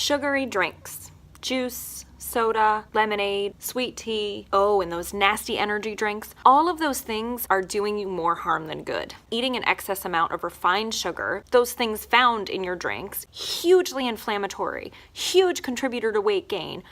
Sugary drinks. Juice, soda, lemonade, sweet tea, and those nasty energy drinks. All of those things are doing you more harm than good. Eating an excess amount of refined sugar, those things found in your drinks, hugely inflammatory, huge contributor to weight gain,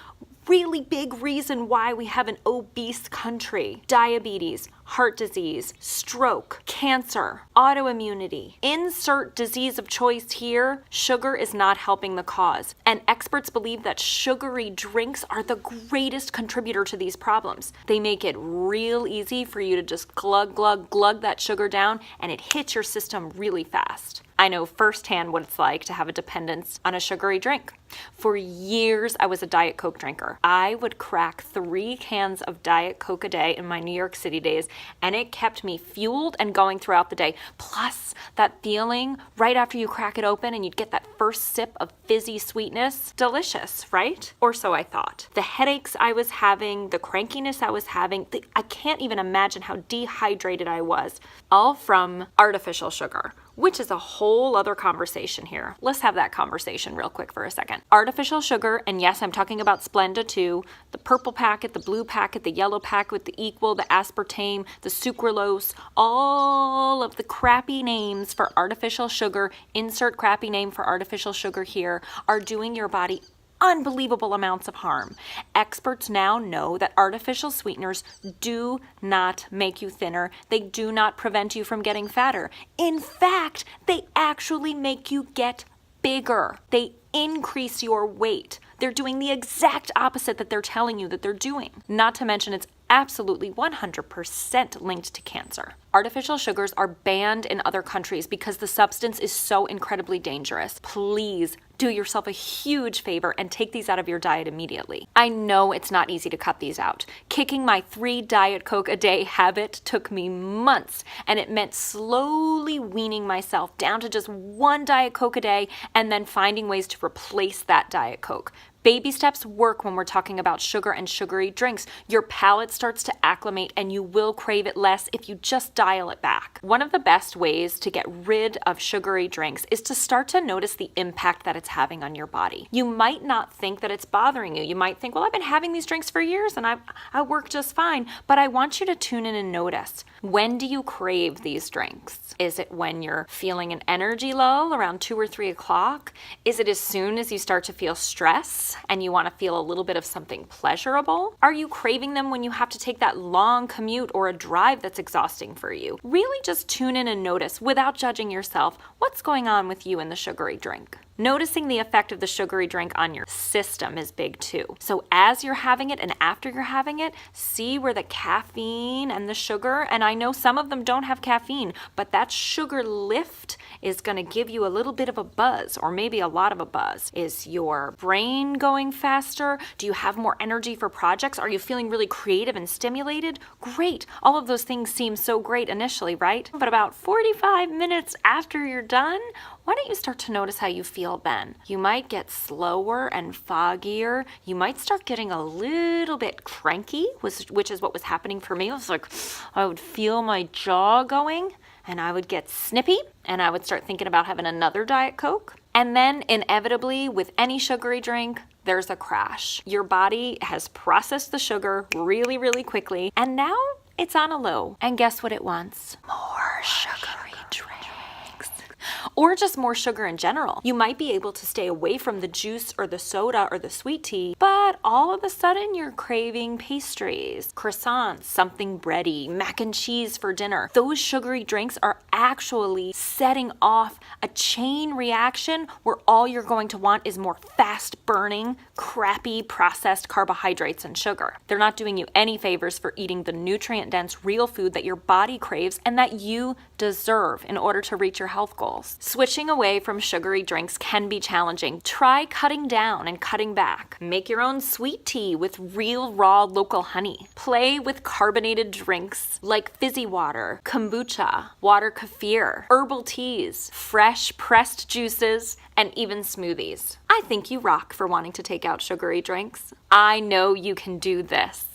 really big reason why we have an obese country. Diabetes, heart disease, stroke, cancer, autoimmunity. Insert disease of choice here. Sugar is not helping the cause. And experts believe that sugary drinks are the greatest contributor to these problems. They make it real easy for you to just glug, glug, glug that sugar down, and it hits your system really fast. I know firsthand what it's like to have a dependence on a sugary drink. For years, I was a Diet Coke drinker. I would crack 3 cans of Diet Coke a day in my New York City days, and it kept me fueled and going throughout the day. Plus, that feeling right after you crack it open and you'd get that first sip of fizzy sweetness. Delicious, right? Or so I thought. The headaches I was having, the crankiness I was having, I can't even imagine how dehydrated I was. All from artificial sugar, which is a whole other conversation here. Let's have that conversation real quick for a second. Artificial sugar, and yes, I'm talking about Splenda too, the purple packet, the blue packet, the yellow packet with the equal, the aspartame, the sucralose, all of the crappy names for artificial sugar, insert crappy name for artificial sugar here, are doing your body unbelievable amounts of harm. Experts now know that artificial sweeteners do not make you thinner. They do not prevent you from getting fatter. In fact, they actually make you get bigger. They increase your weight. They're doing the exact opposite that they're telling you that they're doing. Not to mention it's absolutely 100% linked to cancer. Artificial sugars are banned in other countries because the substance is so incredibly dangerous. Please do yourself a huge favor and take these out of your diet immediately. I know it's not easy to cut these out. Kicking my 3 Diet Coke a day habit took me months, and it meant slowly weaning myself down to just 1 Diet Coke a day and then finding ways to replace that Diet Coke. Baby steps work when we're talking about sugar and sugary drinks. Your palate starts to acclimate and you will crave it less if you just dial it back. One of the best ways to get rid of sugary drinks is to start to notice the impact that it's having on your body. You might not think that it's bothering you. You might think, well, I've been having these drinks for years and I work just fine. But I want you to tune in and notice. When do you crave these drinks? Is it when you're feeling an energy lull around 2 or 3 o'clock? Is it as soon as you start to feel stress and you want to feel a little bit of something pleasurable? Are you craving them when you have to take that long commute or a drive that's exhausting for you? Really just tune in and notice without judging yourself what's going on with you in the sugary drink. Noticing the effect of the sugary drink on your system is big too. So as you're having it and after you're having it, see where the caffeine and the sugar, and I know some of them don't have caffeine, but that sugar lift is going to give you a little bit of a buzz, or maybe a lot of a buzz. Is your brain going faster? Do you have more energy for projects? Are you feeling really creative and stimulated? Great. All of those things seem so great initially, right? But about 45 minutes after you're done, why don't you start to notice how you feel then? You might get slower and foggier. You might start getting a little bit cranky, which is what was happening for me. It was like I would feel my jaw going and I would get snippy and I would start thinking about having another Diet Coke. And then inevitably with any sugary drink, there's a crash. Your body has processed the sugar really, really quickly and now it's on a low. And guess what it wants? More sugary drinks. Or just more sugar in general. You might be able to stay away from the juice or the soda or the sweet tea, but all of a sudden you're craving pastries, croissants, something bready, mac and cheese for dinner. Those sugary drinks are actually setting off a chain reaction where all you're going to want is more fast burning, crappy processed carbohydrates and sugar. They're not doing you any favors for eating the nutrient dense real food that your body craves and that you deserve in order to reach your health goals. Switching away from sugary drinks can be challenging. Try cutting down and cutting back. Make your own sweet tea with real raw local honey. Play with carbonated drinks like fizzy water, kombucha, water kefir, herbal teas, fresh pressed juices, and even smoothies. I think you rock for wanting to take out sugary drinks. I know you can do this.